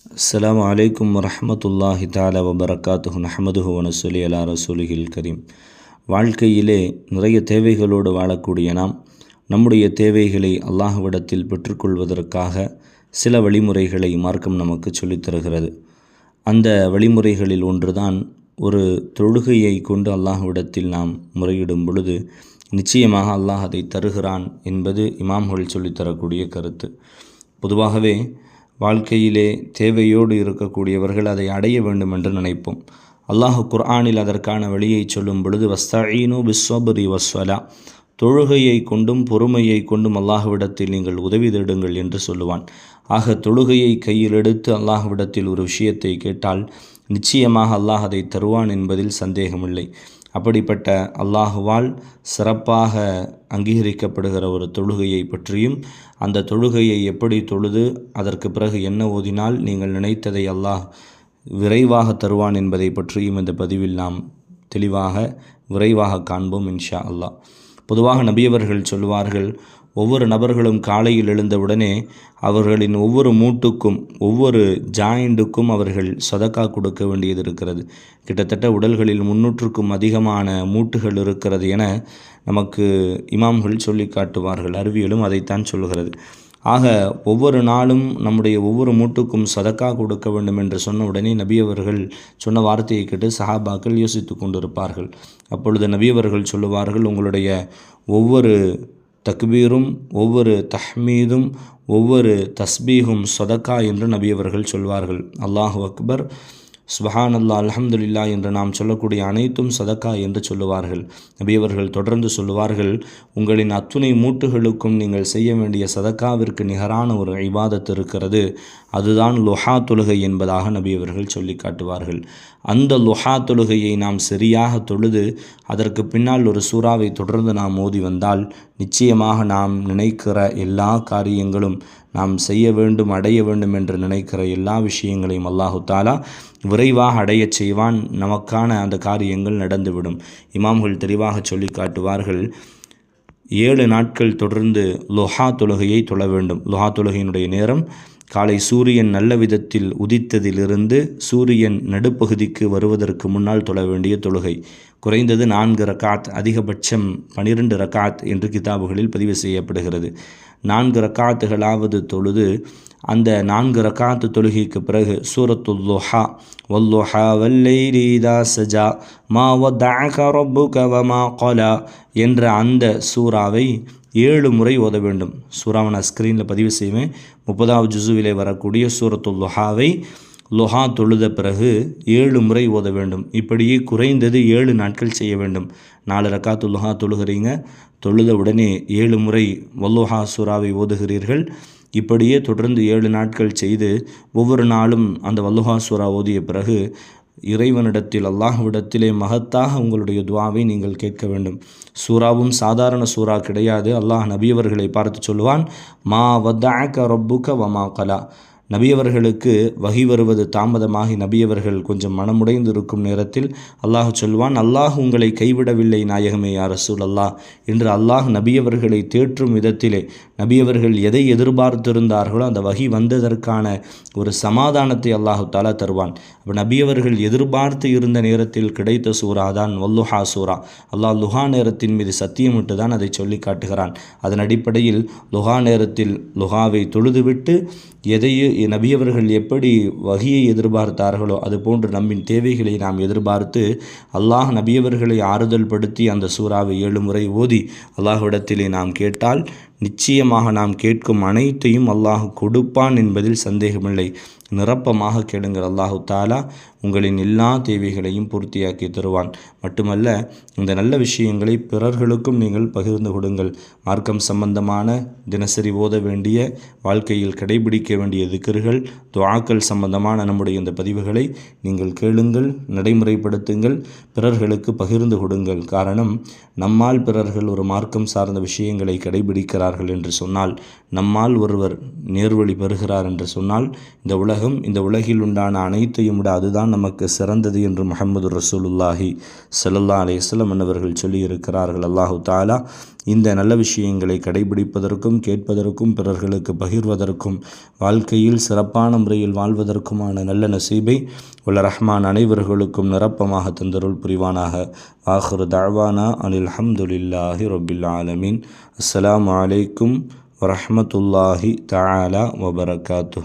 அஸ்ஸலாமு அலைக்கும் வரஹ்மத்துல்லாஹி தஆலா வபரகாத்துஹு நஹ்மதுஹு வ நுஸல்லி அலா ரசூலிஹில் கரீம். வாழ்க்கையிலே நிறைய தேவைகளோடு வாழக்கூடிய நாம் நம்முடைய தேவைகளை அல்லாஹ்விடத்தில் பெற்றுக்கொள்வதற்காக சில வழிமுறைகளை மார்க்கம் நமக்கு சொல்லித்தருகிறது. அந்த வழிமுறைகளில் ஒன்றுதான் ஒரு தொழுகையை கொண்டு அல்லாஹ்விடத்தில் நாம் முறையிடும் பொழுது நிச்சயமாக அல்லாஹ் அதை தருகிறான் என்பது இமாம்கள் சொல்லித்தரக்கூடிய கருத்து. பொதுவாகவே வாழ்க்கையிலே தேவையோடு இருக்கக்கூடியவர்கள் அதை அடைய வேண்டும் என்று நினைப்போம். அல்லாஹ் குர்ஆனில் அதற்கான வழியை சொல்லும் பொழுது வஸ்தஈனு பிஸ்ஸப்ரி வஸ்ஸலா, தொழுகையை கொண்டும் பொறுமையை கொண்டும் அல்லாஹ்விடத்தில் நீங்கள் உதவி தேடுங்கள் என்று சொல்லுவான். ஆக தொழுகையை கையில் எடுத்து அல்லாஹ்விடத்தில் ஒரு விஷயத்தை கேட்டால் நிச்சயமாக அல்லாஹ் அதை தருவான் என்பதில் சந்தேகமில்லை. அப்படிப்பட்ட அல்லாஹுவால் சிறப்பாக அங்கீகரிக்கப்படுகிற ஒரு தொழுகையை பற்றியும் அந்த தொழுகையை எப்படி தொழுது அதற்கு பிறகு என்ன ஓதினால் நீங்கள் நினைத்ததை அல்லாஹ் விரைவாக தருவான் என்பதை பற்றியும் இந்த பதிவில் நாம் தெளிவாக விரைவாக காண்போம் இன்ஷா அல்லாஹ். பொதுவாக நபியவர்கள் சொல்வார்கள், ஒவ்வொரு நபர்களும் காலையில் எழுந்தவுடனே அவர்களின் ஒவ்வொரு மூட்டுக்கும் ஒவ்வொரு ஜாயிண்ட்டுக்கும் அவர்கள் சதக்கா கொடுக்க வேண்டியது இருக்கிறது. கிட்டத்தட்ட உடல்களில் 300க்கும் அதிகமான மூட்டுகள் இருக்கிறது என நமக்கு இமாம்கள் சொல்லி காட்டுவார்கள். அறிவியலும் அதைத்தான் சொல்கிறது. ஆக ஒவ்வொரு நாளும் நம்முடைய ஒவ்வொரு மூட்டுக்கும் சதக்கா கொடுக்க வேண்டும் என்று சொன்ன உடனே நபியவர்கள் சொன்ன வார்த்தையை கேட்டு சஹாபாக்கள் யோசித்து கொண்டிருப்பார்கள். அப்பொழுது நபியவர்கள் சொல்லுவார்கள், உங்களுடைய ஒவ்வொரு தக்பீரும் ஒவ்வொரு தஹ்மீதும் ஒவ்வொரு தஸ்பீகும் சதக்கா என்று நபியவர்கள் சொல்வார்கள். அல்லாஹு அக்பர், சுப்ஹானல்லாஹ், அல்ஹம்துலில்லாஹ் என்று நாம் சொல்லக்கூடிய அனைத்தும் சதக்கா என்று சொல்லுவார்கள். நபியவர்கள் தொடர்ந்து சொல்லுவார்கள், உங்களின் அத்துணை மூட்டுகளுக்கும் நீங்கள் செய்ய வேண்டிய சதக்காவிற்கு நிகரான ஒரு இபாதத் இருக்கிறது, அதுதான் லுஹா தொழுகை என்பதாக நபியவர்கள் சொல்லி காட்டுவார்கள். அந்த லுஹா தொழுகையை நாம் சரியாக தொழுது அதற்கு பின்னால் ஒரு சூறாவை தொடர்ந்து நாம் ஓதி வந்தால் நிச்சயமாக நாம் நினைக்கிற எல்லா காரியங்களும், நாம் செய்ய வேண்டும் அடைய வேண்டும் என்று நினைக்கிற எல்லா விஷயங்களையும் அல்லாஹு தாலா விரைவாக அடையச் செய்வான். நமக்கான அந்த காரியங்கள் நடந்துவிடும். இமாம்கள் தெளிவாக சொல்லி காட்டுவார்கள், 7 நாட்கள் தொடர்ந்து லுஹா தொழுகையை தொழ வேண்டும். லுஹா தொழுகையினுடைய நேரம் காலை சூரியன் நல்ல விதத்தில் உதித்ததிலிருந்து சூரியன் நடுப்பகுதிக்கு வருவதற்கு முன்னால் தொழ வேண்டிய தொழுகை. குறைந்தது 4 ரக்காத், அதிகபட்சம் 12 ரக்காத் என்று கிதாபுகளில் பதிவு செய்யப்படுகிறது. 4 ரக்காத்துகளாவது தொழுது அந்த 4 ரக்காத்து தொழுகைக்கு பிறகு சூரத்துல் லுஹா வல்லுஹா வல்லைலி இதா சஜா மா வதஅக ரப்புக வமா கலா என்ற அந்த சூறாவை 7 முறை ஓத வேண்டும். சூறாவை நான் ஸ்க்ரீனில் பதிவு செய்வேன். 30வது ஜுசுவிலே வரக்கூடிய சூரத்துல் லுஹாவை லுஹா தொழுத பிறகு 7 முறை ஓத வேண்டும். இப்படியே குறைந்தது 7 நாட்கள் செய்ய வேண்டும். 4 ரக்காத்து லுஹா தொழுகிறீங்க, தொழுத உடனே 7 முறை வல்லுஹா சூறாவை ஓதுகிறீர்கள். இப்படியே தொடர்ந்து 7 நாட்கள் செய்து ஒவ்வொரு நாளும் அந்த வல்லுஹா சூறா ஓதிய பிறகு இறைவனிடத்தில் அல்லாஹ்விடத்திலே மகத்தாக உங்களுடைய துவாவை நீங்கள் கேட்க வேண்டும். சூறாவும் சாதாரண சூறா கிடையாது. அல்லாஹ் நபியவர்களை பார்த்து சொல்லுவான், மா வதஅக ரப்புக வமா கலா. நபியவர்களுக்கு வஹி வருவது தாமதமாகி நபியவர்கள் கொஞ்சம் மனமுடைந்து இருக்கும் நேரத்தில் அல்லாஹ் சொல்வான், அல்லாஹ் உங்களை கைவிடவில்லை நாயகமே யா ரசூல் அல்லாஹ் என்று அல்லாஹ் நபியவர்களை தேற்றும் விதத்திலே நபியவர்கள் எதை எதிர்பார்த்திருந்தார்களோ அந்த வஹி வந்ததற்கான ஒரு சமாதானத்தை அல்லாஹு தாலா தருவான். அப்போ நபியவர்கள் எதிர்பார்த்து இருந்த நேரத்தில் கிடைத்த சூறா தான் வல்லுஹா சூறா. அல்லாஹ் லுஹா நேரத்தின் மீது சத்தியமிட்டு தான் அதை சொல்லி காட்டுகிறான். அதன் அடிப்படையில் லுஹா நேரத்தில் லுஹாவை தொழுதுவிட்டு எதையும் நபியவர்கள் எப்படி வஹியை எதிர்பார்த்தார்களோ அதுபோன்று நம்மின் தேவைகளை நாம் எதிர்பார்த்து அல்லாஹ் நபியவர்களை ஆறுதல் படுத்தி அந்த சூறாவை 7 முறை ஓதி அல்லாஹ்விடத்திலே நாம் கேட்டால் நிச்சயமாக நாம் கேட்கும் அனைத்தையும் அல்லாஹ் கொடுப்பான் என்பதில் சந்தேகமில்லை. நிரப்பமாக கேளுங்கள், அல்லாஹு தாலா உங்களின் எல்லா தேவைகளையும் பூர்த்தியாக்கி தருவான். மட்டுமல்ல, இந்த நல்ல விஷயங்களை பிறர்களுக்கும் நீங்கள் பகிர்ந்து கொடுங்கள். மார்க்கம் சம்பந்தமான தினசரி ஓத வேண்டிய, வாழ்க்கையில் கடைபிடிக்க வேண்டிய திக்ர்கள், துஆக்கள் சம்பந்தமான நம்முடைய இந்த பதிவுகளை நீங்கள் கேளுங்கள், நடைமுறைப்படுத்துங்கள், பிறர்களுக்கு பகிர்ந்து கொடுங்கள். காரணம், நம்மால் பிறர்கள் ஒரு மார்க்கம் சார்ந்த விஷயங்களை கடைபிடிக்கிறார்கள் என்று சொன்னால், நம்மால் ஒருவர் நேர்வழி பெறுகிறார் என்று சொன்னால், இந்த உலகில் உண்டான அனைத்தையும் விட அதுதான் தான் நமக்கு சிறந்தது என்று முஹம்மது ரசூலுல்லாஹி ஸல்லல்லாஹு அலைஹி வஸல்லம் அவர்கள் சொல்லியிருக்கிறார்கள். அல்லாஹு தஆலா இந்த நல்ல விஷயங்களை கடைபிடிப்பதற்கும் கேட்பதற்கும் பிறர்களுக்கு பகிர்வதற்கும் வாழ்க்கையில் சிறப்பான முறையில் வாழ்வதற்குமான நல்ல நசீபை உள்ள ரஹ்மான் அனைவர்களுக்கும் நிரப்பமாக தந்தருள் புரிவானாக. ஆஹிரு தஅவானா அனில் ஹம்துலில்லாஹி ரப்பில் ஆலமீன். அஸ்ஸலாமு அலைக்கும் வரஹ்மத்துல்லாஹி தஆலா வபரகாத்துஹு.